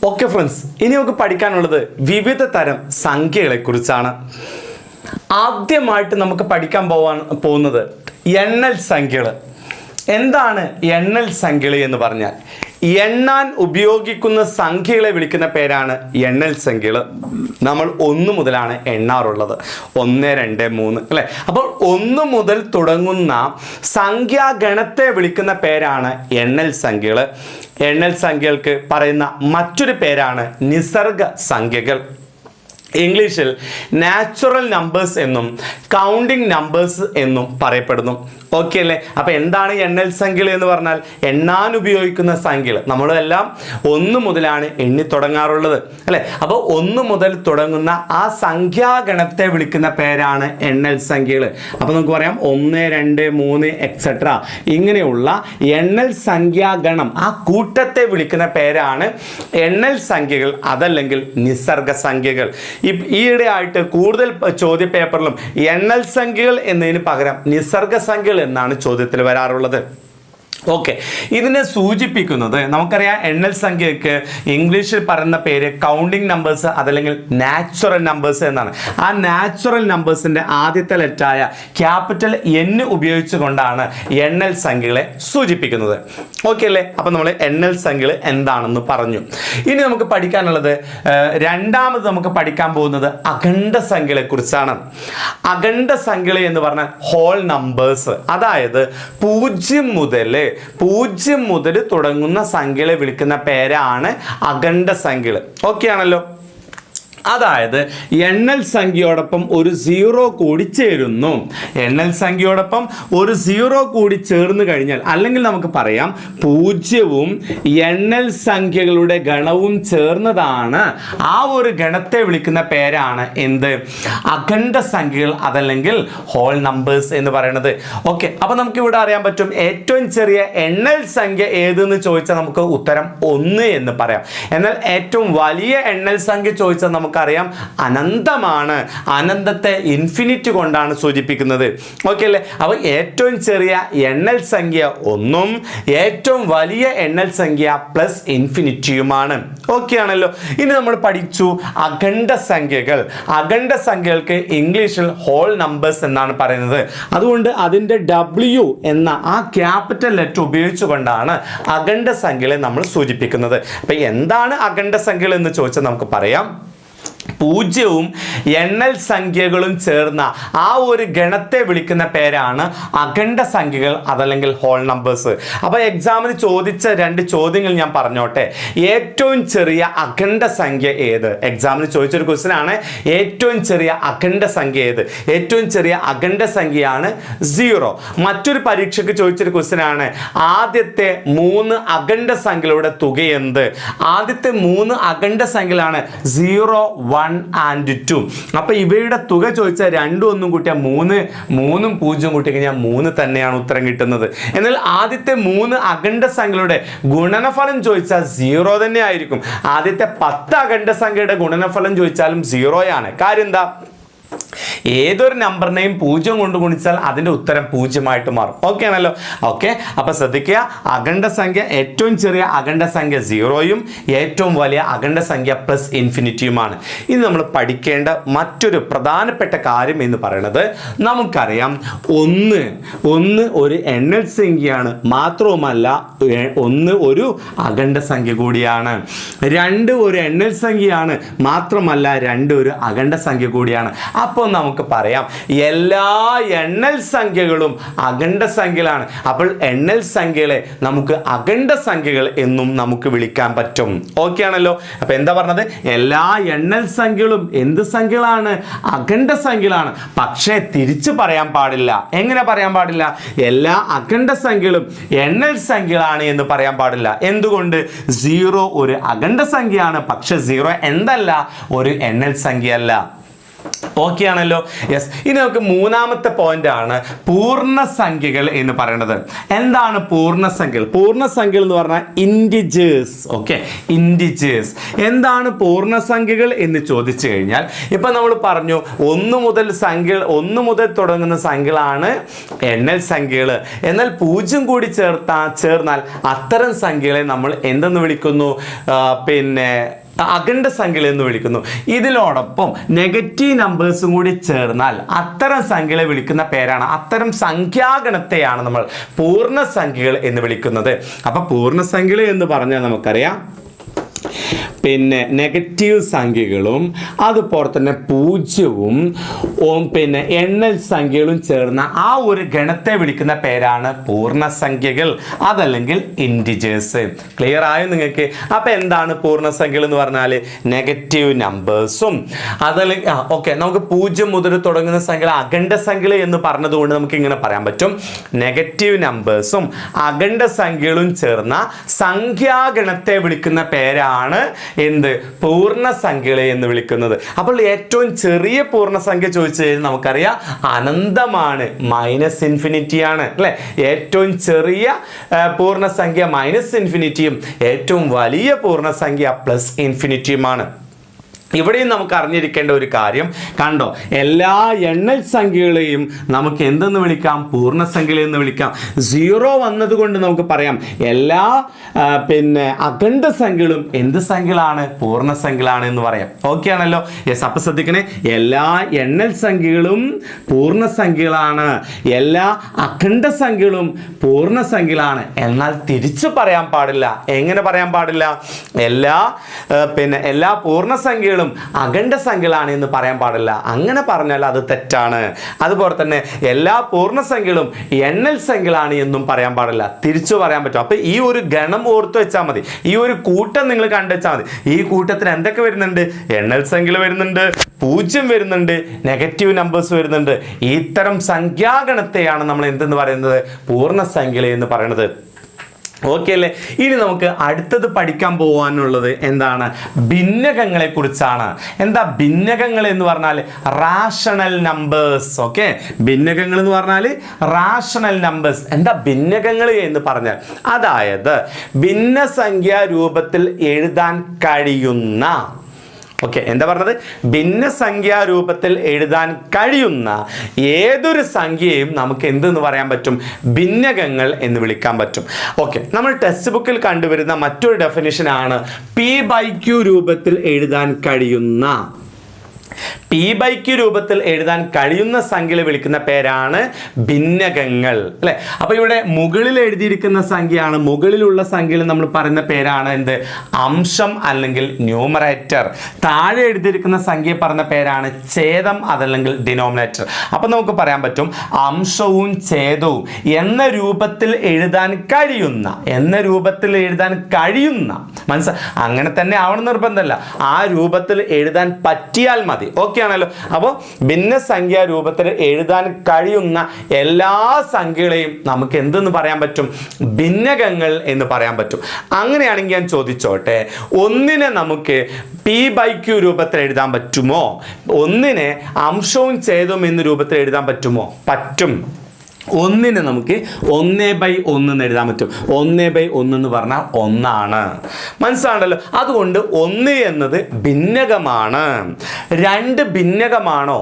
Okay friends, ഇനി നമുക്ക് പഠിക്കാനുള്ളത് വിവിധ തരം സംഖ്യകളെ കുറിച്ചാണ്. ആദ്യമായിട്ട് നമുക്ക് പഠിക്കാൻ പോകുന്നത് എണ്ണൽ സംഖ്യകൾ. എന്താണ് എണ്ണൽ സംഖ്യകൾ എന്ന് പറഞ്ഞാൽ, എണ്ണാൻ ഉപയോഗിക്കുന്ന സംഖ്യകളെ വിളിക്കുന്ന പേരാണ് എണ്ണൽ സംഖ്യകൾ. നമ്മൾ 1 മുതലാണ് എണ്ണാറുള്ളത്. 1, 2, 3 അല്ലേ? അപ്പോൾ 1 മുതൽ തുടങ്ങുന്ന സംഖ്യാഗണത്തെ വിളിക്കുന്ന പേരാണ് എണ്ണൽ സംഖ്യകൾ. എണ്ണൽ സംഖ്യകൾക്ക് പറയുന്ന മറ്റൊരു പേരാണ് നിസർഗ സംഖ്യകൾ. ഇംഗ്ലീഷിൽ നാച്ചുറൽ നമ്പേഴ്സ് എന്നും കൗണ്ടിങ് നമ്പേഴ്സ് എന്നും പറയപ്പെടുന്നു. ഓക്കെ അല്ലേ? അപ്പോൾ എന്താണ് എണ്ണൽ സംഖ്യകൾ എന്ന് പറഞ്ഞാൽ, എണ്ണാൻ ഉപയോഗിക്കുന്ന സംഖ്യകൾ. നമ്മളെല്ലാം 1 മുതലാണ് എണ്ണി തുടങ്ങാറുള്ളത് അല്ലേ? അപ്പോൾ 1 മുതൽ തുടങ്ങുന്ന ആ സംഖ്യാഗണത്തെ വിളിക്കുന്ന പേരാണ് എണ്ണൽ സംഖ്യകൾ. അപ്പോൾ നമുക്ക് പറയാം 1, 2, 3 എക്സെട്ര ഇങ്ങനെയുള്ള എണ്ണൽ സംഖ്യാഗണം, ആ കൂട്ടത്തെ വിളിക്കുന്ന പേരാണ് എണ്ണൽ സംഖ്യകൾ, അതല്ലെങ്കിൽ നിസർഗ സംഖ്യകൾ. ഈയിടെ ആയിട്ട് കൂടുതൽ ചോദ്യ പേപ്പറിലും എണ്ണൽ സംഖ്യകൾ എന്നതിന് പകരം നിസർഗ സംഖ്യകൾ എന്നാണ് ചോദ്യത്തിൽ വരാറുള്ളത്. ഓക്കെ, ഇതിനെ സൂചിപ്പിക്കുന്നത് നമുക്കറിയാം, എണ്ണൽ സംഖ്യക്ക് ഇംഗ്ലീഷിൽ പറയുന്ന പേര് കൗണ്ടിങ് നമ്പേഴ്സ് അതല്ലെങ്കിൽ നാച്ചുറൽ നമ്പേഴ്സ് എന്നാണ്. ആ നാച്ചുറൽ നമ്പേഴ്സിൻ്റെ ആദ്യത്തെ ലെറ്ററായ ക്യാപിറ്റൽ N ഉപയോഗിച്ചുകൊണ്ടാണ് എണ്ണൽ സംഖ്യകളെ സൂചിപ്പിക്കുന്നത്. ഓക്കെ അല്ലേ? അപ്പം നമ്മൾ എണ്ണൽ സംഖ്യകൾ എന്താണെന്ന് പറഞ്ഞു. ഇനി നമുക്ക് പഠിക്കാനുള്ളത്, രണ്ടാമത് നമുക്ക് പഠിക്കാൻ പോകുന്നത് അഖണ്ഡ സംഖ്യകളെ കുറിച്ചാണ്. അഖണ്ഡ സംഖ്യകൾ എന്ന് പറഞ്ഞാൽ ഹോൾ നമ്പേഴ്സ്, അതായത് 0 മുതൽ തുടങ്ങുന്ന സംഖ്യകളെ വിളിക്കുന്ന പേരാണ് അഖണ്ഡ സംഖ്യകൾ. ഓക്കെ ആണല്ലോ? അതായത് എണ്ണൽ സംഖ്യയോടൊപ്പം ഒരു 0 കൂടി ചേരുന്നു. എണ്ണൽ സംഖ്യയോടൊപ്പം ഒരു 0 കൂടി ചേർന്ന് കഴിഞ്ഞാൽ, അല്ലെങ്കിൽ നമുക്ക് പറയാം 0വും എണ്ണൽ സംഖ്യകളുടെ ഗണവും ചേർന്നതാണ് ആ ഒരു ഗണത്തെ വിളിക്കുന്ന പേരാണ് എന്ത്? അഖണ്ഡ സംഖ്യകൾ, അതല്ലെങ്കിൽ ഹോൾ നമ്പേഴ്സ് എന്ന് പറയുന്നത്. ഓക്കെ, അപ്പോൾ നമുക്ക് ഇവിടെ അറിയാൻ പറ്റും, ഏറ്റവും ചെറിയ എണ്ണൽ സംഖ്യ ഏതെന്ന് ചോദിച്ചാൽ നമുക്ക് ഉത്തരം 1 എന്ന് പറയാം. എന്നാൽ ഏറ്റവും വലിയ എണ്ണൽ സംഖ്യ ചോദിച്ചാൽ നമുക്ക് അറിയാം അനന്തമാണ്. അനന്തത്തെ ഇൻഫിനിറ്റ് കൊണ്ടാണ് സൂചിപ്പിക്കുന്നത്. ഓക്കെ അല്ലേ? അപ്പോൾ ഏറ്റവും ചെറിയ എണ്ണൽ സംഖ്യ 1ഉം ഏറ്റവും വലിയ എണ്ണൽ സംഖ്യ പ്ലസ് ഇൻഫിനിറ്റിയുമാണ്. ഓക്കെ ആണല്ലോ? ഇനി നമ്മൾ പഠിച്ചു അഖണ്ഡ സംഖ്യകൾ. അഖണ്ഡ സംഖ്യകൾക്ക് ഇംഗ്ലീഷിൽ ഹോൾ നമ്പേഴ്സ് എന്നാണ് പറയുന്നത്. അതുകൊണ്ട് അതിൻ്റെ W എന്ന ആ ക്യാപിറ്റൽ ലെറ്റർ ഉപയോഗിച്ചുകൊണ്ടാണ് അഖണ്ഡ സംഖ്യകളെ നമ്മൾ സൂചിപ്പിക്കുന്നത്. അപ്പം എന്താണ് അഖണ്ഡ സംഖ്യകൾ എന്ന് ചോദിച്ചാൽ നമുക്ക് പറയാം, 0വും എണ്ണൽ സംഖ്യകളും ചേർന്ന ആ ഒരു ഗണത്തെ വിളിക്കുന്ന പേരാണ് അഖണ്ഡ സംഖ്യകൾ, അതല്ലെങ്കിൽ ഹോൾ നമ്പേഴ്സ്. അപ്പോൾ എക്സാമിന് ചോദിച്ച 2 ചോദ്യങ്ങൾ ഞാൻ പറഞ്ഞോട്ടെ. ഏറ്റവും ചെറിയ അഖണ്ഡ സംഖ്യ ഏത്? എക്സാമിന് ചോദിച്ചൊരു ക്വസ്റ്റ്യൻ ആണ്. ഏറ്റവും ചെറിയ അഖണ്ഡ സംഖ്യ ഏത്? ഏറ്റവും ചെറിയ അഖണ്ഡ സംഖ്യയാണ് 0. മറ്റൊരു പരീക്ഷയ്ക്ക് ചോദിച്ചൊരു ക്വസ്റ്റ്യൻ ആണ്, ആദ്യത്തെ 3 അഖണ്ഡ സംഖ്യകളുടെ തുക എന്ത്? ആദ്യത്തെ 3 അഖണ്ഡ സംഖ്യകളാണ് 0, 1 and 2. അപ്പൊ ഇവയുടെ തുക ചോദിച്ചാൽ 2 1 കൂട്ടിയാൽ 3, 3ഉം 0 കൂട്ടി കഴിഞ്ഞാൽ 3 തന്നെയാണ് ഉത്തരം കിട്ടുന്നത്. എന്നാൽ ആദ്യത്തെ 3 അഖണ്ഡ സംഖ്യകളുടെ ഗുണനഫലം ചോദിച്ചാൽ 0 തന്നെ ആയിരിക്കും. ആദ്യത്തെ 10 അഖണ്ഡ സംഖ്യയുടെ ഗുണനഫലം ചോദിച്ചാലും 0 ആണ്. കാര്യം എന്താ? ഏതൊരു നമ്പറിനെയും 0 കൊണ്ട് ഗുണിച്ചാൽ അതിൻ്റെ ഉത്തരം 0 ആയിട്ട് മാറും. ഓക്കെ ആണല്ലോ? ഓക്കെ, അപ്പോൾ ശ്രദ്ധിക്കുക, അഖണ്ഡ സംഖ്യ ഏറ്റവും ചെറിയ അഖണ്ഡ സംഖ്യ 0യും ഏറ്റവും വലിയ അഖണ്ഡ സംഖ്യ പ്ലസ് ഇൻഫിനിറ്റിയുമാണ്. ഇനി നമ്മൾ പഠിക്കേണ്ട മറ്റൊരു പ്രധാനപ്പെട്ട കാര്യം എന്ന് പറയുന്നത്, നമുക്കറിയാം 1 ഒരു എണ്ണൽ സംഖ്യയാണ്, മാത്രവുമല്ല 1 ഒരു അഖണ്ഡ സംഖ്യ കൂടിയാണ്. 2 ഒരു എണ്ണൽ സംഖ്യയാണ്, മാത്രമല്ല 2 ഒരു അഖണ്ഡ സംഖ്യ കൂടിയാണ്. അപ്പോൾ നമുക്ക് പറയാം എല്ലാ എണ്ണൽ സംഖ്യകളും അഖണ്ഡ സംഖ്യകളാണ്. അപ്പോൾ എണ്ണൽ സംഖ്യകളെ നമുക്ക് അഖണ്ഡ സംഖ്യകൾ എന്നും നമുക്ക് വിളിക്കാൻ പറ്റും. ഓക്കെ ആണല്ലോ? അപ്പോൾ എന്താ പറഞ്ഞത്? എല്ലാ എണ്ണൽ സംഖ്യകളും എന്ത് സംഖ്യകളാണ്? അഖണ്ഡ സംഖ്യകളാണ്. പക്ഷേ തിരിച്ചു പറയാൻ പാടില്ല. എങ്ങനെ പറയാൻ പാടില്ല? എല്ലാ അഖണ്ഡ സംഖ്യകളും എണ്ണൽ സംഖ്യകളാണ് എന്ന് പറയാൻ പാടില്ല. എന്തുകൊണ്ട്? 0 ഒരു അഖണ്ഡ സംഖ്യയാണ്, പക്ഷെ 0 എന്തല്ല? ഒരു എണ്ണൽ സംഖ്യയല്ല. ഓക്കെ ആണല്ലോ? യെസ്. ഇനി നമുക്ക് മൂന്നാമത്തെ പോയിന്റ് ആണ് പൂർണ്ണസംഖ്യകൾ എന്ന് പറയുന്നത്. എന്താണ് പൂർണ്ണസംഖ്യകൾ? പൂർണ്ണസംഖ്യകൾ എന്ന് പറഞ്ഞാൽ ഇൻഡിജേഴ്സ്. Okay, integers. എന്താണ് പൂർണ്ണസംഖ്യകൾ എന്ന് ചോദിച്ചു കഴിഞ്ഞാൽ ഇപ്പൊ നമ്മൾ പറഞ്ഞു 1 മുതൽ തുടങ്ങുന്ന സംഖ്യകളാണ് എണ്ണൽ സംഖ്യകൾ. എന്നാൽ 0 കൂടി ചേർന്നാൽ അത്തരം സംഖ്യകളെ നമ്മൾ എന്തെന്ന് വിളിക്കുന്നു? അഖണ്ഡ സംഖ്യകൾ എന്ന് വിളിക്കുന്നു. ഇതിനോടൊപ്പം നെഗറ്റീവ് നമ്പേഴ്സും കൂടി ചേർന്നാൽ അത്തരം സംഖ്യകളെ വിളിക്കുന്ന പേരാണ്, അത്തരം സംഖ്യാഗണത്തെയാണ് നമ്മൾ പൂർണ്ണസംഖ്യകൾ എന്ന് വിളിക്കുന്നത്. അപ്പൊ പൂർണ്ണസംഖ്യകൾ എന്ന് പറഞ്ഞാൽ നമുക്കറിയാം നെഗറ്റീവ് സംഖ്യകളും അതുപോലെ തന്നെ 0 എണ്ണൽ സംഖ്യകളും ചേർന്ന ആ ഒരു ഗണത്തെ വിളിക്കുന്ന പേരാണ് പൂർണ്ണസംഖ്യകൾ, അതല്ലെങ്കിൽ ഇൻഡിജേഴ്സ്. ക്ലിയർ ആയോ നിങ്ങൾക്ക്? അപ്പൊ എന്താണ് പൂർണ്ണസംഖ്യകൾ എന്ന് പറഞ്ഞാൽ നെഗറ്റീവ് നമ്പേഴ്സും അതല്ലെങ്കിൽ ഓക്കെ, നമുക്ക് 0 മുതൽ തുടങ്ങുന്ന സംഖ്യകൾ അഖണ്ഡ സംഖ്യകൾ എന്ന് പറഞ്ഞതുകൊണ്ട് നമുക്ക് ഇങ്ങനെ പറയാൻ പറ്റും, നെഗറ്റീവ് നമ്പേഴ്സും അഖണ്ഡ സംഖ്യകളും ചേർന്ന സംഖ്യാഗണത്തെ വിളിക്കുന്ന പേരാണ് എന്ത്? പൂർണ്ണസംഖ്യകളെ എന്ന് വിളിക്കുന്നത്. അപ്പോൾ ഏറ്റവും ചെറിയ പൂർണ്ണസംഖ്യ ചോദിച്ചു കഴിഞ്ഞാൽ നമുക്കറിയാം അനന്തമാണ്, -∞ ആണ് അല്ലെ? ഏറ്റവും ചെറിയ പൂർണ്ണസംഖ്യ -∞യും ഏറ്റവും വലിയ പൂർണ്ണസംഖ്യ +∞ ഇവിടെയും നമുക്ക് അറിഞ്ഞിരിക്കേണ്ട ഒരു കാര്യം കണ്ടോ, എല്ലാ എണ്ണൽ സംഖ്യകളെയും നമുക്ക് എന്തെന്ന് വിളിക്കാം? പൂർണ്ണസംഖ്യകൾ എന്ന് വിളിക്കാം. 0 വന്നതുകൊണ്ട് നമുക്ക് പറയാം എല്ലാ അഖണ്ഡ സംഖ്യകളും എന്ത് സംഖ്യകളാണ്? പൂർണ്ണസംഖ്യകളാണ് എന്ന് പറയാം. ഓക്കെ ആണല്ലോ? യെസ്. അപ്പൊ ശ്രദ്ധിക്കണേ, എല്ലാ എണ്ണൽ സംഖ്യകളും പൂർണ്ണസംഖ്യകളാണ്, എല്ലാ അഖണ്ഡ സംഖ്യകളും പൂർണ്ണസംഖ്യകളാണ്. എന്നാൽ തിരിച്ചു പറയാൻ പാടില്ല. എങ്ങനെ പറയാൻ പാടില്ല? എല്ലാ പൂർണ്ണസംഖ്യകളും അഖണ്ഡ സംഖ്യകളാണ് എന്ന് പറയാൻ പാടില്ല. അങ്ങനെ പറഞ്ഞാൽ അത് തെറ്റാണ്. അതുപോലെ തന്നെ എല്ലാ പൂർണ്ണസംഖ്യകളും എണ്ണൽ സംഖ്യകളാണ് എന്നും പറയാൻ പാടില്ല. തിരിച്ചു പറയാൻ പറ്റും. അപ്പൊ ഈ ഒരു ഗണം ഓർത്തു വെച്ചാൽ മതി, ഈ ഒരു കൂട്ടം നിങ്ങൾ കണ്ടുവച്ചാൽ മതി. ഈ കൂട്ടത്തിൽ എന്തൊക്കെ വരുന്നുണ്ട്? എണ്ണൽ സംഖ്യകൾ വരുന്നുണ്ട്, 0 വരുന്നുണ്ട്, നെഗറ്റീവ് നമ്പേഴ്സ് വരുന്നുണ്ട്. ഇത്തരം സംഖ്യാഗണത്തെയാണ് നമ്മൾ എന്തെന്ന് പറയുന്നത്? പൂർണ്ണസംഖ്യകൾ എന്ന് പറയുന്നത്. ഓക്കെ അല്ലേ? ഇനി നമുക്ക് അടുത്തത് പഠിക്കാൻ പോകാനുള്ളത് എന്താണ്? ഭിന്നകങ്ങളെ കുറിച്ചാണ്. എന്താ ഭിന്നകങ്ങൾ എന്ന് പറഞ്ഞാൽ? Rational numbers. ഓക്കെ, ഭിന്നകങ്ങൾ എന്ന് പറഞ്ഞാൽ റാഷണൽ നമ്പേഴ്സ്. എന്താ ഭിന്നകങ്ങൾ എന്ന് പറഞ്ഞാൽ? അതായത് ഭിന്നസംഖ്യാ രൂപത്തിൽ എഴുതാൻ കഴിയുന്ന, ഓക്കെ, എന്താ പറഞ്ഞത്? ഭിന്നസംഖ്യാ രൂപത്തിൽ എഴുതാൻ കഴിയുന്ന ഏതൊരു സംഖ്യയും നമുക്ക് എന്തെന്ന് പറയാൻ പറ്റും? ഭിന്നകങ്ങൾ എന്ന് വിളിക്കാൻ പറ്റും. ഓക്കെ, നമ്മൾ ടെക്സ്റ്റ് ബുക്കിൽ കണ്ടുവരുന്ന മറ്റൊരു ഡെഫിനിഷൻ ആണ് P/Q രൂപത്തിൽ എഴുതാൻ കഴിയുന്ന. P/Q രൂപത്തിൽ എഴുതാൻ കഴിയുന്ന സംഖ്യയെ വിളിക്കുന്ന പേരാണ് ഭിന്നകങ്ങൾ അല്ലെ? അപ്പൊ ഇവിടെ മുകളിൽ എഴുതിയിരിക്കുന്ന സംഖ്യയാണ്, മുകളിലുള്ള സംഖ്യയിൽ നമ്മൾ പറയുന്ന പേരാണ് എന്ത്? അംശം അല്ലെങ്കിൽ ന്യൂമറേറ്റർ. താഴെ എഴുതിയിരിക്കുന്ന സംഖ്യയെ പറഞ്ഞ പേരാണ് ഛേദം അതല്ലെങ്കിൽ ഡിനോമിനേറ്റർ. അപ്പൊ നമുക്ക് പറയാൻ പറ്റും അംശവും ഛേദവും എന്ന രൂപത്തിൽ എഴുതാൻ കഴിയുന്ന, അങ്ങനെ തന്നെ ആവണം നിർബന്ധമല്ല, ആ രൂപത്തിൽ എഴുതാൻ പറ്റിയാൽ മതി. ഓക്കെ ആണല്ലോ? അപ്പോൾ ഭിന്നസംഖ്യാ രൂപത്തിൽ എഴുതാൻ കഴിയുന്ന എല്ലാ സംഖ്യകളെയും നമുക്ക് എന്തെന്ന് പറയാൻ പറ്റും? ഭിന്നകങ്ങൾ എന്ന് പറയാൻ പറ്റും. അങ്ങനെയാണെങ്കിൽ ഞാൻ ചോദിച്ചോട്ടെ, ഒന്നിനെ നമുക്ക് P/Q രൂപത്തിൽ എഴുതാൻ പറ്റുമോ? ഒന്നിനെ അംശവും ഛേദവും എന്ന രൂപത്തിൽ എഴുതാൻ പറ്റുമോ? പറ്റും. ഒന്നിനെ നമുക്ക് 1/1 എന്ന് എഴുതാൻ പറ്റും. 1/1 എന്ന് പറഞ്ഞാൽ 1 ആണ്. മനസ്സിലാണല്ലോ? അതുകൊണ്ട് 1 എന്നത് ഭിന്നകമാണ്. 2 ഭിന്നകമാണോ?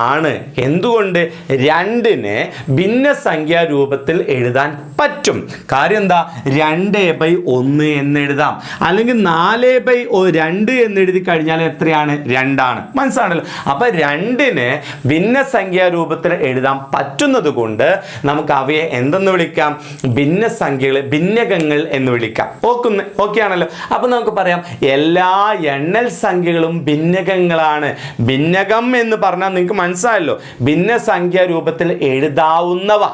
ആണ്. എന്തുകൊണ്ട്? 2നെ ഭിന്നസംഖ്യാ രൂപത്തിൽ എഴുതാൻ പറ്റും. കാര്യം എന്താ? 2/1 എന്ന് എഴുതാം, അല്ലെങ്കിൽ 4/2 എന്ന് എഴുതി കഴിഞ്ഞാൽ എത്രയാണ്? 2 ആണ്. മനസ്സിലാണല്ലോ? അപ്പൊ 2നെ ഭിന്നസംഖ്യാ രൂപത്തിൽ എഴുതാൻ പറ്റുന്നത് കൊണ്ട് നമുക്ക് അവയെ എന്തെന്ന് വിളിക്കാം? ഭിന്നകങ്ങൾ എന്ന് വിളിക്കാം. ഓക്കെ ആണല്ലോ? അപ്പൊ നമുക്ക് പറയാം എല്ലാ എണ്ണൽ സംഖ്യകളും ഭിന്നകങ്ങളാണ്. ഭിന്നകം എന്ന് പറഞ്ഞാൽ നിങ്ങൾക്ക് മനസ്സിലായല്ലോ, ഭിന്നസംഖ്യാ രൂപത്തിൽ എഴുതാവുന്നവ,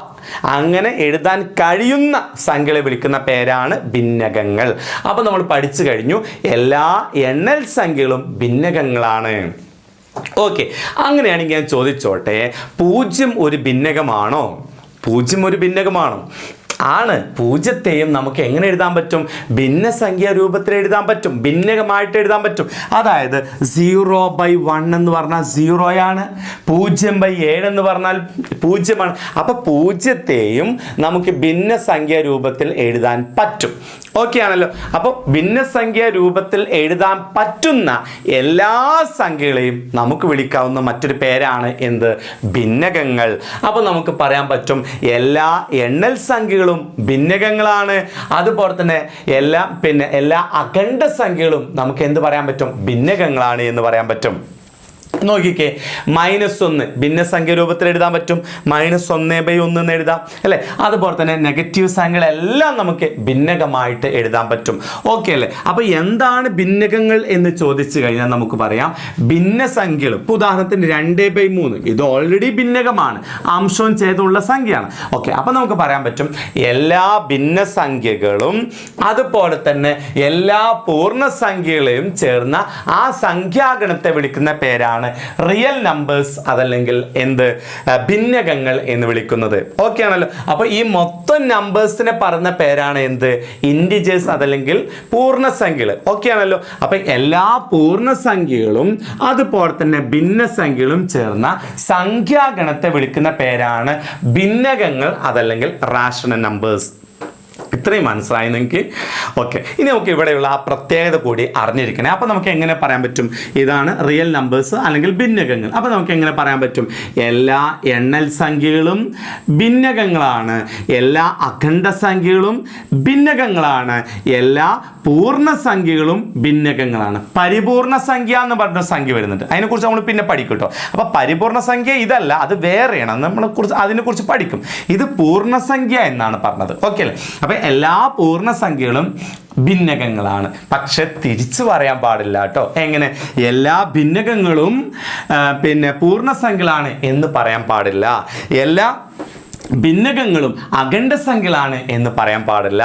അങ്ങനെ എഴുതാൻ കഴിയുന്ന സംഖ്യകളെ വിളിക്കുന്ന പേരാണ് ഭിന്നകങ്ങൾ. അപ്പൊ നമ്മൾ പഠിച്ചു കഴിഞ്ഞു, എല്ലാ എണ്ണൽ സംഖ്യകളും ഭിന്നകങ്ങളാണ്. ഓക്കെ, അങ്ങനെയാണെങ്കിൽ ഞാൻ ചോദിച്ചോട്ടെ, 0 ഒരു ഭിന്നകമാണോ? 0 ഒരു ഭിന്നകമാണോ? ആണ്. പൂജ്യത്തെയും നമുക്ക് എങ്ങനെ എഴുതാൻ പറ്റും? ഭിന്നസംഖ്യാ രൂപത്തിൽ എഴുതാൻ പറ്റും, ഭിന്നകമായിട്ട് എഴുതാൻ പറ്റും. അതായത് 0/1 എന്ന് പറഞ്ഞാൽ 0 ആണ്, 0/7 എന്ന് പറഞ്ഞാൽ 0 ആണ്. അപ്പൊ പൂജ്യത്തെയും നമുക്ക് ഭിന്നസംഖ്യാ രൂപത്തിൽ എഴുതാൻ പറ്റും. ഓക്കെ ആണല്ലോ. അപ്പോൾ ഭിന്നസംഖ്യാ രൂപത്തിൽ എഴുതാൻ പറ്റുന്ന എല്ലാ സംഖ്യകളെയും നമുക്ക് വിളിക്കാവുന്ന മറ്റൊരു പേരാണ് എന്ത്? ഭിന്നകങ്ങൾ. അപ്പോൾ നമുക്ക് പറയാൻ പറ്റും എല്ലാ എണ്ണൽ സംഖ്യകളും ഭിന്നകങ്ങളാണ്. അതുപോലെ തന്നെ എല്ലാ അഖണ്ഡ സംഖ്യകളും നമുക്ക് എന്ത് പറയാൻ പറ്റും? ഭിന്നകങ്ങളാണ് എന്ന് പറയാൻ പറ്റും. നോക്കിക്കേ, -1 ഭിന്നസംഖ്യ രൂപത്തിൽ എഴുതാൻ പറ്റും, -1/1 എന്ന് എഴുതാം അല്ലേ. അതുപോലെ തന്നെ നെഗറ്റീവ് സംഖ്യകളെല്ലാം നമുക്ക് ഭിന്നകമായിട്ട് എഴുതാൻ പറ്റും. ഓക്കെ അല്ലേ. അപ്പൊ എന്താണ് ഭിന്നകങ്ങൾ എന്ന് ചോദിച്ചു കഴിഞ്ഞാൽ നമുക്ക് പറയാം ഭിന്നസംഖ്യകൾ. ഇപ്പോൾ ഉദാഹരണത്തിന് 2/3 ഇത് ഓൾറെഡി ഭിന്നകമാണ്, അംശവും ഛേദമുള്ള സംഖ്യയാണ്. ഓക്കെ, അപ്പൊ നമുക്ക് പറയാൻ പറ്റും എല്ലാ ഭിന്നസംഖ്യകളും അതുപോലെ തന്നെ എല്ലാ പൂർണ്ണസംഖ്യകളെയും ചേർന്ന ആ സംഖ്യാഗണത്തെ വിളിക്കുന്ന പേരാണ് റിയൽ നമ്പേഴ്സ്, അതല്ലെങ്കിൽ എന്ത്? ഭിന്നകങ്ങൾ എന്ന് വിളിക്കുന്നത്. ഓക്കെ ആണല്ലോ. അപ്പൊ ഈ മൊത്തം നമ്പേഴ്സിനെ പറഞ്ഞ പേരാണ് എന്ത്? ഇൻഡിജേഴ്സ്, അതല്ലെങ്കിൽ പൂർണ്ണസംഖ്യകൾ. ഓക്കെ ആണല്ലോ. അപ്പൊ എല്ലാ പൂർണ്ണസംഖ്യകളും അതുപോലെ തന്നെ ഭിന്നസംഖ്യകളും ചേർന്ന സംഖ്യാഗണത്തെ വിളിക്കുന്ന പേരാണ് ഭിന്നകങ്ങൾ, അതല്ലെങ്കിൽ റാഷണൽ നമ്പേഴ്സ്. ഇത്രയും മനസ്സിലായി നിങ്ങൾക്ക്? ഓക്കെ, ഇനി നമുക്ക് ഇവിടെയുള്ള ആ പ്രത്യേകത കൂടി അറിഞ്ഞിരിക്കണേ. അപ്പം നമുക്ക് എങ്ങനെ പറയാൻ പറ്റും ഇതാണ് റിയൽ നമ്പേഴ്സ് അല്ലെങ്കിൽ ഭിന്നകങ്ങൾ? അപ്പം നമുക്ക് എങ്ങനെ പറയാൻ പറ്റും? എല്ലാ എണ്ണൽ സംഖ്യകളും ഭിന്നകങ്ങളാണ്, എല്ലാ അഖണ്ഡ സംഖ്യകളും ഭിന്നകങ്ങളാണ്, എല്ലാ പൂർണ്ണസംഖ്യകളും ഭിന്നകങ്ങളാണ്. പരിപൂർണ സംഖ്യ എന്ന് പറഞ്ഞ സംഖ്യ വരുന്നുണ്ട്, അതിനെക്കുറിച്ച് നമ്മൾ പിന്നെ പഠിക്കും കേട്ടോ. അപ്പോൾ പരിപൂർണ സംഖ്യ ഇതല്ല, അത് വേറെയാണ്, അതിനെക്കുറിച്ച് പഠിക്കും. ഇത് പൂർണ്ണസംഖ്യ എന്നാണ് പറഞ്ഞത്. ഓക്കെ അല്ലേ. അപ്പം എല്ലാ പൂർണ്ണസംഖ്യകളും ഭിന്നകങ്ങളാണ്. പക്ഷെ തിരിച്ചു പറയാൻ പാടില്ല കേട്ടോ. എങ്ങനെ? എല്ലാ ഭിന്നകങ്ങളും പൂർണ്ണസംഖ്യകളാണ് എന്ന് പറയാൻ പാടില്ല. എല്ലാ ഭിന്നകങ്ങളും അഖണ്ഡ സംഖ്യകളാണ് എന്ന് പറയാൻ പാടില്ല.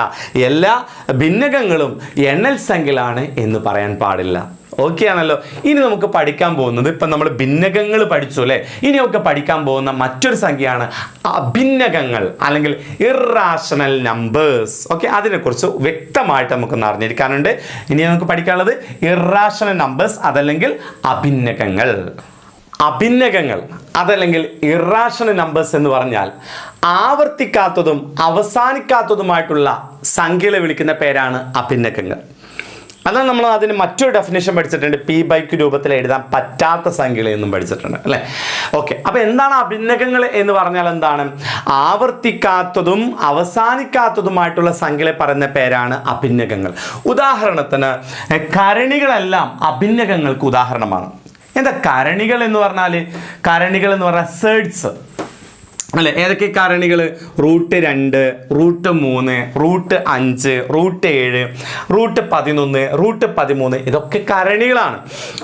എല്ലാ ഭിന്നകങ്ങളും എണ്ണൽ സംഖ്യകളാണ് എന്ന് പറയാൻ പാടില്ല. ഓക്കെ ആണല്ലോ. ഇനി നമുക്ക് പഠിക്കാൻ പോകുന്നത്, ഇപ്പം നമ്മൾ ഭിന്നകങ്ങൾ പഠിച്ചു അല്ലേ, ഇനി നമുക്ക് പഠിക്കാൻ പോകുന്ന മറ്റൊരു സംഖ്യയാണ് അഭിന്നകങ്ങൾ അല്ലെങ്കിൽ ഇറാഷണൽ നമ്പേഴ്സ്. ഓക്കെ, അതിനെക്കുറിച്ച് വ്യക്തമായിട്ട് നമുക്കൊന്ന് അറിഞ്ഞിരിക്കാനുണ്ട്. ഇനി നമുക്ക് പഠിക്കാനുള്ളത് ഇറാഷണൽ നമ്പേഴ്സ്, അതല്ലെങ്കിൽ അഭിന്നകങ്ങൾ. അഭിന്നകങ്ങൾ അതല്ലെങ്കിൽ ഇറാഷണൽ നമ്പേഴ്സ് എന്ന് പറഞ്ഞാൽ ആവർത്തിക്കാത്തതും അവസാനിക്കാത്തതുമായിട്ടുള്ള സംഖ്യകളെ വിളിക്കുന്ന പേരാണ് അഭിന്നകങ്ങൾ. അതാണ് നമ്മൾ അതിന് മറ്റൊരു ഡെഫിനേഷൻ പഠിച്ചിട്ടുണ്ട്, P/Q രൂപത്തിൽ എഴുതാൻ പറ്റാത്ത സംഖ്യകൾ എന്നും പഠിച്ചിട്ടുണ്ട് അല്ലേ. ഓക്കെ, അപ്പോൾ എന്താണ് അഭിന്നകങ്ങൾ എന്ന് പറഞ്ഞാൽ എന്താണ്? ആവർത്തിക്കാത്തതും അവസാനിക്കാത്തതുമായിട്ടുള്ള സംഖ്യകളെ പറയുന്ന പേരാണ് അഭിന്നകങ്ങൾ. ഉദാഹരണത്തിന് കരണികളെല്ലാം അഭിന്നകങ്ങൾക്ക് ഉദാഹരണമാണ്. എന്താ കരണികൾ എന്ന് പറഞ്ഞാൽ? കരണികൾ എന്ന് പറഞ്ഞാൽ സേഡ്സ് അല്ലെ. ഏതൊക്കെ കാരണികൾ? √2, √3, √5, √7, √11, √13 ഇതൊക്കെ കാരണികളാണ്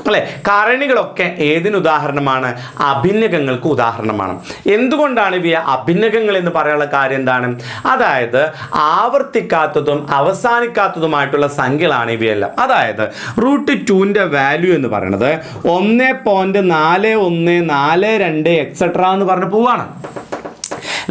അല്ലെ. കാരണികളൊക്കെ ഏതിന് ഉദാഹരണമാണ്? അഭിന്നകങ്ങൾക്ക് ഉദാഹരണമാണ്. എന്തുകൊണ്ടാണ് ഇവയെ അഭിന്നകങ്ങൾ എന്ന് പറയാനുള്ള കാര്യം എന്താണ്? അതായത് ആവർത്തിക്കാത്തതും അവസാനിക്കാത്തതുമായിട്ടുള്ള സംഖ്യകളാണ് ഇവയെല്ലാം. അതായത് √2ന്റെ വാല്യൂ എന്ന് പറയുന്നത് 1.4142 എക്സെട്ര എന്ന് പറഞ്ഞ് പോവാണ്.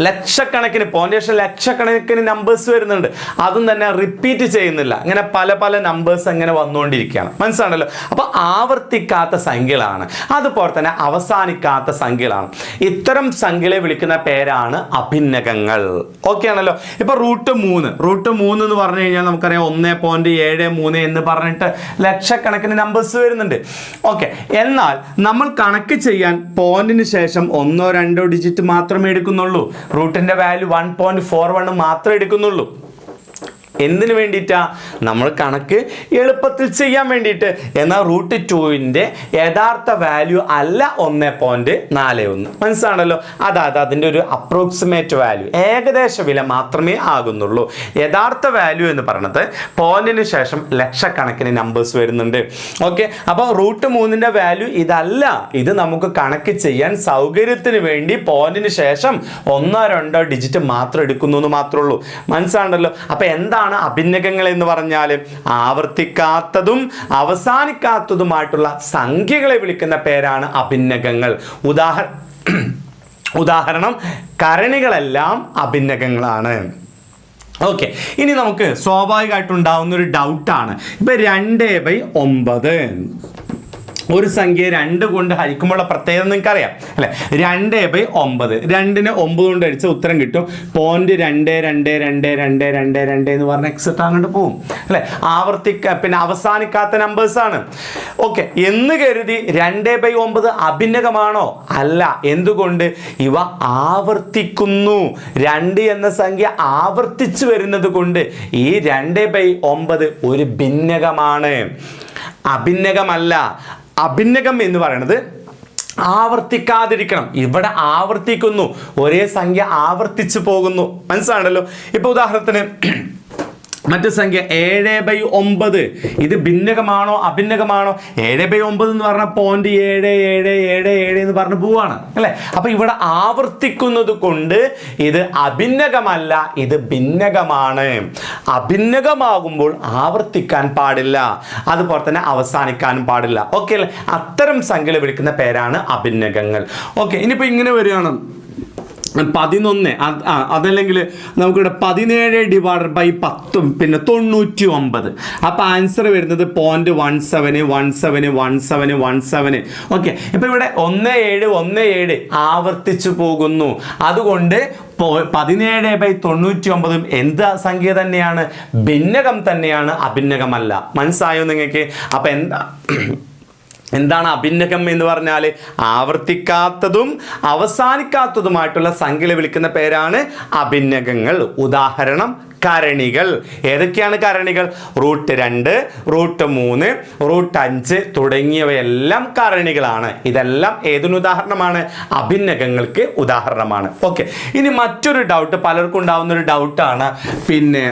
ലക്ഷക്കണക്കിന് പോയിന്റേഷൻ, ലക്ഷക്കണക്കിന് നമ്പേഴ്സ് വരുന്നുണ്ട്. അതും തന്നെ റിപ്പീറ്റ് ചെയ്യുന്നില്ല. ഇങ്ങനെ പല പല നമ്പേഴ്സ് അങ്ങനെ വന്നുകൊണ്ടിരിക്കുകയാണ്. മനസ്സിലാണല്ലോ. അപ്പോൾ ആവർത്തിക്കാത്ത സംഖ്യകളാണ്, അതുപോലെ തന്നെ അവസാനിക്കാത്ത സംഖ്യകളാണ്. ഇത്തരം സംഖ്യകളെ വിളിക്കുന്ന പേരാണ് അഭിന്നകങ്ങൾ. ഓക്കെ ആണല്ലോ. ഇപ്പോൾ √3 എന്ന് പറഞ്ഞു കഴിഞ്ഞാൽ നമുക്കറിയാം 1.73 എന്ന് പറഞ്ഞിട്ട് ലക്ഷക്കണക്കിന് നമ്പേഴ്സ് വരുന്നുണ്ട്. ഓക്കെ, എന്നാൽ നമ്മൾ കണക്ക് ചെയ്യാൻ പോയിന്റിന് ശേഷം 1-2 ഡിജിറ്റ് മാത്രമേ എടുക്കുന്നുള്ളൂ. റൂട്ടിന്റെ വാല്യൂ 1.41 മാത്രമേ എടുക്കുന്നുള്ളൂ. എന്തിനു വേണ്ടിയിട്ടാ? നമ്മൾ കണക്ക് എളുപ്പത്തിൽ ചെയ്യാൻ വേണ്ടിയിട്ട്. എന്നാൽ √2ന്റെ യഥാർത്ഥ വാല്യൂ അല്ല 1.41. മനസ്സിലാണല്ലോ. അതായത് അതിൻ്റെ ഒരു അപ്രോക്സിമേറ്റ് വാല്യൂ, ഏകദേശ വില മാത്രമേ ആകുന്നുള്ളൂ. യഥാർത്ഥ വാല്യൂ എന്ന് പറയുന്നത് പോയിന്റിന് ശേഷം ലക്ഷക്കണക്കിന് നമ്പേഴ്സ് വരുന്നുണ്ട്. ഓക്കെ, അപ്പോൾ √3ന്റെ വാല്യൂ ഇതല്ല. ഇത് നമുക്ക് കണക്ക് ചെയ്യാൻ സൗകര്യത്തിന് വേണ്ടി പോയിന്റിന് ശേഷം 1-2 ഡിജിറ്റ് മാത്രം എടുക്കുന്നു എന്ന് മാത്രമേ ഉള്ളൂ. മനസ്സിലാണല്ലോ. അപ്പോൾ എന്താണ് അഭിന്നകങ്ങൾ എന്ന് പറഞ്ഞാൽ? ആവർത്തിക്കാത്തതും അവസാനിക്കാത്തതുമായിട്ടുള്ള സംഖ്യകളെ വിളിക്കുന്ന പേരാണ് അഭിന്നകങ്ങൾ. ഉദാഹരണം കരണികളെല്ലാം അഭിന്നകങ്ങളാണ്. ഓക്കെ, ഇനി നമുക്ക് സ്വാഭാവികമായിട്ടുണ്ടാവുന്ന ഒരു ഡൗട്ടാണ്. ഇപ്പം 2/9 ഒരു സംഖ്യ 2 കൊണ്ട് ഹരിക്കുമ്പോഴുള്ള പ്രത്യേകത നിങ്ങൾക്ക് അറിയാം അല്ലെ. 2/9 2നെ 9 കൊണ്ട് അടിച്ച ഉത്തരം കിട്ടും. 0.2222222 എന്ന് പറഞ്ഞ എക്സെട്രാ അങ്ങോട്ട് പോകും അല്ലെ. പിന്നെ അവസാനിക്കാത്ത നമ്പേഴ്സ് ആണ്. ഓക്കെ, എന്ന് കരുതി 2/9 അഭിന്നകമാണോ? അല്ല. എന്തുകൊണ്ട്? ഇവ ആവർത്തിക്കുന്നു. 2 എന്ന സംഖ്യ ആവർത്തിച്ചു വരുന്നത് കൊണ്ട് ഈ 2/9 ഒരു ഭിന്നകമാണ്, അഭിന്നകമല്ല. അഭിന്നകം എന്ന് പറയുന്നത് ആവർത്തിക്കാതിരിക്കണം. ഇവിടെ ആവർത്തിക്കുന്നു, ഒരേ സംഖ്യ ആവർത്തിച്ചു പോകുന്നു. മനസ്സിലാണല്ലോ. ഇപ്പൊ ഉദാഹരണത്തിന് മറ്റു സംഖ്യ 7/9 ഇത് ഭിന്നകമാണോ അഭിന്നകമാണോ? 7/9 എന്ന് പറഞ്ഞാൽ 0.7777 എന്ന് പറഞ്ഞ് പോവാണ് അല്ലെ. അപ്പൊ ഇവിടെ ആവർത്തിക്കുന്നത് കൊണ്ട് ഇത് അഭിന്നകമല്ല, ഇത് ഭിന്നകമാണ്. അഭിന്നകമാകുമ്പോൾ ആവർത്തിക്കാൻ പാടില്ല, അതുപോലെ തന്നെ അവസാനിക്കാനും പാടില്ല. ഓക്കെ അല്ലെ. അത്തരം സംഖ്യകൾ വിളിക്കുന്ന പേരാണ് അഭിന്നകങ്ങൾ. ഓക്കെ, ഇനിയിപ്പോ ഇങ്ങനെ വരികയാണ് 11, അതല്ലെങ്കിൽ നമുക്കിവിടെ 17/10 പിന്നെ 99. അപ്പൊ ആൻസർ വരുന്നത് 0.17171717. ഓക്കെ, ഇപ്പൊ ഇവിടെ 1717 ആവർത്തിച്ചു പോകുന്നു. അതുകൊണ്ട് 17/99 എന്ത് സംഖ്യ തന്നെയാണ്? ഭിന്നകം തന്നെയാണ്, അഭിന്നകമല്ല. മനസ്സിലായോ നിങ്ങൾക്ക്? അപ്പൊ എന്താണ് അഭിന്നകം എന്ന് പറഞ്ഞാൽ? ആവർത്തിക്കാത്തതും അവസാനിക്കാത്തതുമായിട്ടുള്ള സംഖ്യകളെ വിളിക്കുന്ന പേരാണ് അഭിന്നകങ്ങൾ. ഉദാഹരണം കരണികൾ. ഏതൊക്കെയാണ് കരണികൾ? √2, √3, √5 തുടങ്ങിയവയെല്ലാം കരണികളാണ്. ഇതെല്ലാം ഏതിന് ഉദാഹരണമാണ്? അഭിന്നകങ്ങൾക്ക് ഉദാഹരണമാണ്. ഓക്കെ, ഇനി മറ്റൊരു ഡൗട്ട് പലർക്കും ഉണ്ടാവുന്ന ഒരു ഡൗട്ടാണ്, പിന്നെ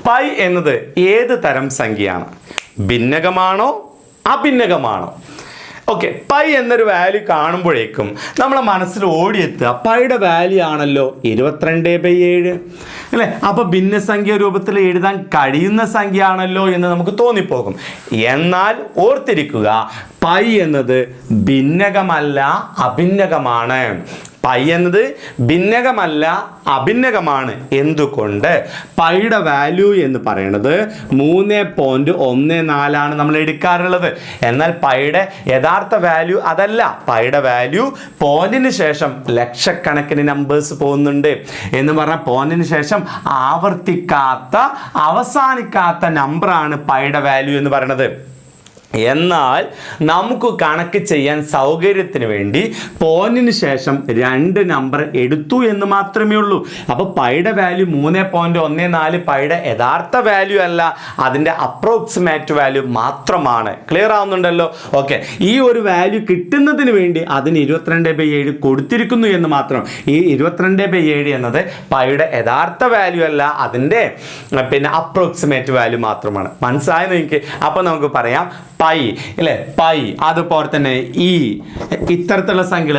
പൈ എന്നത് ഏത് തരം സംഖ്യയാണ്? ഭിന്നകമാണോ അഭിന്നകമാണോ? ഓക്കെ, പൈ എന്നൊരു വാല്യൂ കാണുമ്പോഴേക്കും നമ്മളെ മനസ്സിൽ ഓടിയെത്തുക പൈയുടെ വാല്യൂ ആണല്ലോ 22/7 അല്ലേ. അപ്പൊ ഭിന്നസംഖ്യ രൂപത്തിൽ എഴുതാൻ കഴിയുന്ന സംഖ്യ ആണല്ലോ എന്ന് നമുക്ക് തോന്നിപ്പോകും. എന്നാൽ ഓർത്തിരിക്കുക, പൈ എന്നത് ഭിന്നകമല്ല, അഭിന്നകമാണ്. പൈ എന്നത് ഭിന്നകമല്ല, അഭിന്നകമാണ്. എന്തുകൊണ്ട്? പൈയുടെ വാല്യൂ എന്ന് പറയുന്നത് 3.14 നമ്മൾ എടുക്കാറുള്ളത്. എന്നാൽ പൈയുടെ യഥാർത്ഥ വാല്യൂ അതല്ല. പൈയുടെ വാല്യൂ പോയിന്റിന് ശേഷം ലക്ഷക്കണക്കിന് നമ്പേഴ്സ് പോകുന്നുണ്ട്. എന്ന് പറഞ്ഞാൽ പോയിന്റിന് ശേഷം ആവർത്തിക്കാത്ത അവസാനിക്കാത്ത നമ്പറാണ് പൈയുടെ വാല്യൂ എന്ന് പറയുന്നത്. എന്നാൽ നമുക്ക് കണക്ക് ചെയ്യാൻ സൗകര്യത്തിന് വേണ്ടി പോയിന്റിന് ശേഷം 2 നമ്പർ എടുത്തു എന്ന് മാത്രമേ ഉള്ളൂ. അപ്പോൾ പൈയുടെ വാല്യൂ 3.14 പൈയുടെ യഥാർത്ഥ വാല്യൂ അല്ല, അതിൻ്റെ അപ്രോക്സിമേറ്റ് വാല്യൂ മാത്രമാണ്. ക്ലിയർ ആവുന്നുണ്ടല്ലോ? ഓക്കെ, ഈ ഒരു വാല്യൂ കിട്ടുന്നതിന് വേണ്ടി അതിന് 22/7 കൊടുത്തിരിക്കുന്നു എന്ന് മാത്രം. ഈ 22/7 എന്നത് പൈയുടെ യഥാർത്ഥ വാല്യൂ അല്ല, അതിൻ്റെ പിന്നെ അപ്രോക്സിമേറ്റ് വാല്യൂ മാത്രമാണ്. മനസ്സിലായോ നിങ്ങൾക്ക്? അപ്പോൾ നമുക്ക് പറയാം പൈ അല്ലേ, പൈ. അതുപോലെ തന്നെ ഇത്തരത്തിലുള്ള സംഖ്യകൾ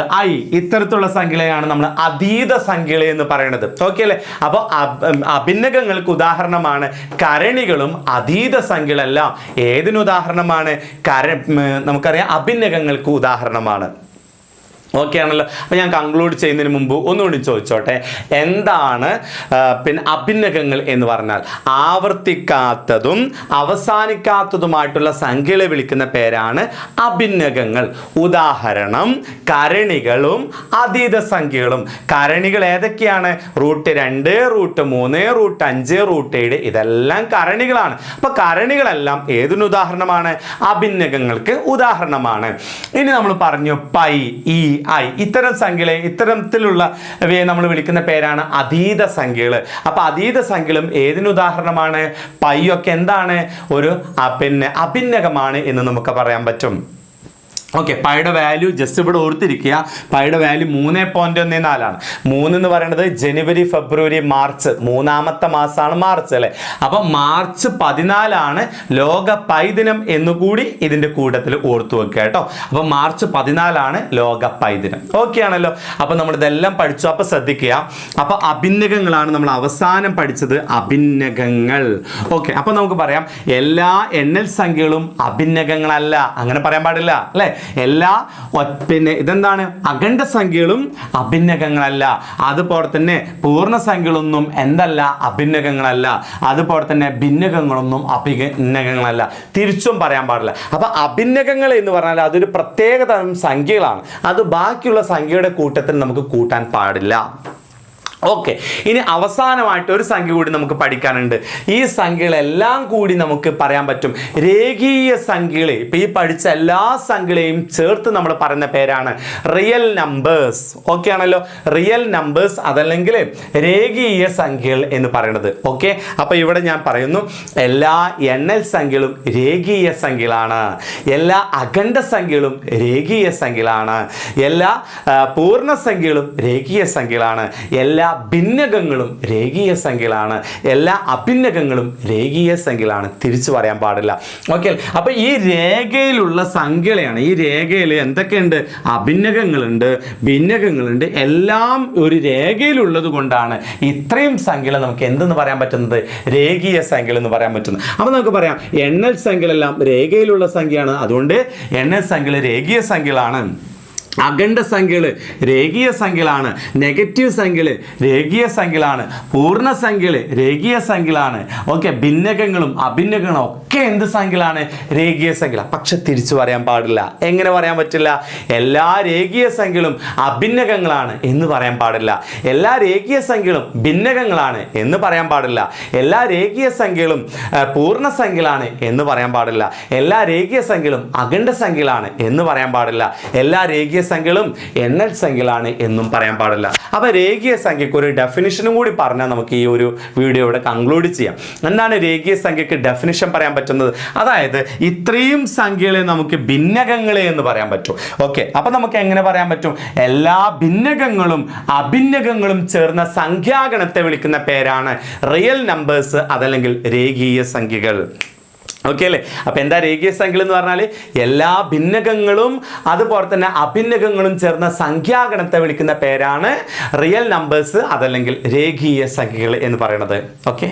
ഇത്തരത്തിലുള്ള സംഖ്യകളെയാണ് നമ്മൾ അതീത സംഖ്യകൾ എന്ന് പറയുന്നത്. ഓക്കെ അല്ലേ. അപ്പോൾ അഭിന്നകങ്ങൾക്ക് ഉദാഹരണമാണ് കരണികളും അതീത സംഖ്യകളെല്ലാം. ഏതിനുദാഹരണമാണ്? നമുക്കറിയാം അഭിന്നകങ്ങൾക്ക് ഉദാഹരണമാണ്. ഓക്കെ ആണല്ലോ. അപ്പോൾ ഞാൻ കൺക്ലൂഡ് ചെയ്യുന്നതിന് മുമ്പ് ഒന്നുകൂടി ചോദിച്ചോട്ടെ, എന്താണ് പിന്നെ അഭിന്നകങ്ങൾ എന്ന് പറഞ്ഞാൽ? ആവർത്തിക്കാത്തതും അവസാനിക്കാത്തതുമായിട്ടുള്ള സംഖ്യകളെ വിളിക്കുന്ന പേരാണ് അഭിന്നകങ്ങൾ. ഉദാഹരണം കരണികളും അതീത സംഖ്യകളും. കരണികൾ ഏതൊക്കെയാണ്? √2, √3, √5, √7 ഇതെല്ലാം കരണികളാണ്. അപ്പോൾ കരണികളെല്ലാം ഏതിനുദാഹരണമാണ്? അഭിന്നകങ്ങൾക്ക് ഉദാഹരണമാണ്. ഇനി നമ്മൾ പറഞ്ഞു പൈ, ഇത്തരം സംഖ്യകളെ ഇത്തരത്തിലുള്ളവയെ നമ്മൾ വിളിക്കുന്ന പേരാണ് അതീത സംഖ്യകൾ. അപ്പൊ അതീത സംഖ്യകളും ഏതിനുദാഹരണമാണ്? പൈ ഒക്കെ എന്താണ്? ഒരു പിന്നെ അഭിന്നകമാണ് എന്ന് നമുക്ക് പറയാൻ പറ്റും. ഓക്കെ, പൈയുടെ വാല്യൂ ജസ്റ്റ് ഇവിടെ ഓർത്തിരിക്കുക. പൈയുടെ വാല്യൂ 3.14. 3 എന്ന് പറയുന്നത് ജനുവരി, ഫെബ്രുവരി, മാർച്ച്, മൂന്നാമത്തെ മാസമാണ് മാർച്ച് അല്ലേ. അപ്പം മാർച്ച് 14 ലോക പൈ ദിനം എന്നുകൂടി ഇതിൻ്റെ കൂട്ടത്തിൽ ഓർത്തു വെക്കുക കേട്ടോ. അപ്പം മാർച്ച് 14 ലോക പൈ ദിനം. ഓക്കെ ആണല്ലോ. അപ്പം നമ്മളിതെല്ലാം പഠിച്ചു. അപ്പം ശ്രദ്ധിക്കുക. അപ്പം അഭിന്നകങ്ങളാണ് നമ്മൾ അവസാനം പഠിച്ചത്, അഭിന്നകങ്ങൾ. ഓക്കെ, അപ്പം നമുക്ക് പറയാം എല്ലാ എണ്ണൽ സംഖ്യകളും അഭിന്നകങ്ങളല്ല. അങ്ങനെ പറയാൻ പാടില്ല അല്ലേ. എല്ലാ പിന്നെ ഇതെന്താണ്, അഖണ്ഡ സംഖ്യകളും അഭിന്നകങ്ങളല്ല. അതുപോലെ തന്നെ പൂർണ്ണസംഖ്യകളൊന്നും എന്തല്ല, അഭിന്നകങ്ങളല്ല. അതുപോലെ തന്നെ ഭിന്നകങ്ങളൊന്നും അഭിന്നകങ്ങളല്ല. തിരിച്ചും പറയാൻ പാടില്ല. അപ്പൊ അഭിന്നകങ്ങൾ എന്ന് പറഞ്ഞാൽ അതൊരു പ്രത്യേക തരം സംഖ്യകളാണ്. അത് ബാക്കിയുള്ള സംഖ്യയുടെ കൂട്ടത്തിൽ നമുക്ക് കൂട്ടാൻ പാടില്ല. ഓക്കെ, ഇനി അവസാനമായിട്ട് ഒരു സംഖ്യ കൂടി നമുക്ക് പഠിക്കാനുണ്ട്. ഈ സംഖ്യകളെല്ലാം കൂടി നമുക്ക് പറയാൻ പറ്റും രേഖീയ സംഖ്യകളെ. ഇപ്പൊ ഈ പഠിച്ച എല്ലാ സംഖ്യകളെയും ചേർത്ത് നമ്മൾ പറയുന്ന പേരാണ് റിയൽ നമ്പേഴ്സ്. ഓക്കെ ആണല്ലോ, റിയൽ നമ്പേഴ്സ് അതല്ലെങ്കിൽ രേഖീയ സംഖ്യകൾ എന്ന് പറയുന്നത്. ഓക്കെ, അപ്പൊ ഇവിടെ ഞാൻ പറയുന്നു എല്ലാ എണ്ണൽ സംഖ്യകളും രേഖീയ സംഖ്യകളാണ്, എല്ലാ അഖണ്ഡ സംഖ്യകളും രേഖീയ സംഖ്യകളാണ്, എല്ലാ പൂർണ്ണസംഖ്യകളും രേഖീയ സംഖ്യകളാണ്, എല്ലാ ഭിന്നകങ്ങളും രേഖീയ സംഖ്യകളാണ്, എല്ലാ അഭിന്നകങ്ങളും രേഖീയ സംഖ്യകളാണ്. തിരിച്ചു പറയാൻ പാടില്ല. ഓക്കെ, അപ്പൊ ഈ രേഖയിലുള്ള സംഖ്യകളെയാണ്, ഈ രേഖയിൽ എന്തൊക്കെയുണ്ട്, അഭിന്നകങ്ങളുണ്ട്, ഭിന്നകങ്ങളുണ്ട്, എല്ലാം ഒരു രേഖയിലുള്ളത് കൊണ്ടാണ് ഇത്രയും സംഖ്യകൾ നമുക്ക് എന്തെന്ന് പറയാൻ പറ്റുന്നത്, രേഖീയ സംഖ്യകൾ എന്ന് പറയാൻ പറ്റുന്നത്. അപ്പൊ നമുക്ക് പറയാം എണ്ണൽ സംഖ്യകളെല്ലാം രേഖയിലുള്ള സംഖ്യയാണ്, അതുകൊണ്ട് എണ്ണൽ സംഖ്യകൾ രേഖീയ സംഖ്യകളാണ്. അഖണ്ഡ സംഖ്യകൾ രേഖീയ സംഖ്യകളാണ്, നെഗറ്റീവ് സംഖ്യകൾ രേഖീയ സംഖ്യകളാണ്, പൂർണ്ണസംഖ്യകൾ രേഖീയ സംഖ്യകളാണ്. ഓക്കെ, ഭിന്നകങ്ങളും അഭിന്നകങ്ങളും ഒക്കെ എന്ത് സംഖ്യകളാണ്, രേഖീയ സംഖ്യകൾ. പക്ഷെ തിരിച്ചു പറയാൻ പാടില്ല. എങ്ങനെ പറയാൻ പറ്റില്ല, എല്ലാ രേഖീയ സംഖ്യകളും അഭിന്നകങ്ങളാണ് എന്ന് പറയാൻ പാടില്ല, എല്ലാ രേഖീയ സംഖ്യകളും ഭിന്നകങ്ങളാണ് എന്ന് പറയാൻ പാടില്ല, എല്ലാ രേഖീയ സംഖ്യകളും പൂർണ്ണസംഖ്യകളാണ് എന്ന് പറയാൻ പാടില്ല, എല്ലാ രേഖീയ സംഖ്യകളും അഖണ്ഡ സംഖ്യകളാണ് എന്ന് പറയാൻ പാടില്ല, എല്ലാ രേഖീയ സംഖ്യകളും എണ്ണൽ സംഖ്യകളാണ് എന്നും പറയാൻ പാടില്ല. അപ്പൊ രേഖീയ സംഖ്യക്ക് ഒരു ഡെഫിനിഷനും കൂടി പറഞ്ഞാൽ നമുക്ക് ഈ ഒരു വീഡിയോ ഇവിടെ കൺക്ലൂഡ് ചെയ്യാം. എന്താണ് രേഖീയ സംഖ്യക്ക് ഡെഫിനിഷൻ പറയാൻ പറ്റുന്നത്? അതായത് ഇത്രയും സംഖ്യകളെ നമുക്ക് ഭിന്നകങ്ങളെ എന്ന് പറയാൻ പറ്റും. ഓക്കെ, അപ്പൊ നമുക്ക് എങ്ങനെ പറയാൻ പറ്റും, എല്ലാ ഭിന്നകങ്ങളും അഭിന്നകങ്ങളും ചേർന്ന സംഖ്യാഗണത്തെ വിളിക്കുന്ന പേരാണ് റിയൽ നമ്പേഴ്സ് അതല്ലെങ്കിൽ രേഖീയ സംഖ്യകൾ. ഓക്കെ അല്ലേ? അപ്പൊ എന്താ രേഖീയ സംഖ്യകൾ എന്ന് പറഞ്ഞാൽ എല്ലാ ഭിന്നകങ്ങളും അതുപോലെ തന്നെ അഭിന്നകങ്ങളും ചേർന്ന സംഖ്യാഗണത്തെ വിളിക്കുന്ന പേരാണ് റിയൽ നമ്പേഴ്സ് അതല്ലെങ്കിൽ രേഖീയ സംഖ്യകൾ എന്ന് പറയുന്നത്. ഓക്കെ.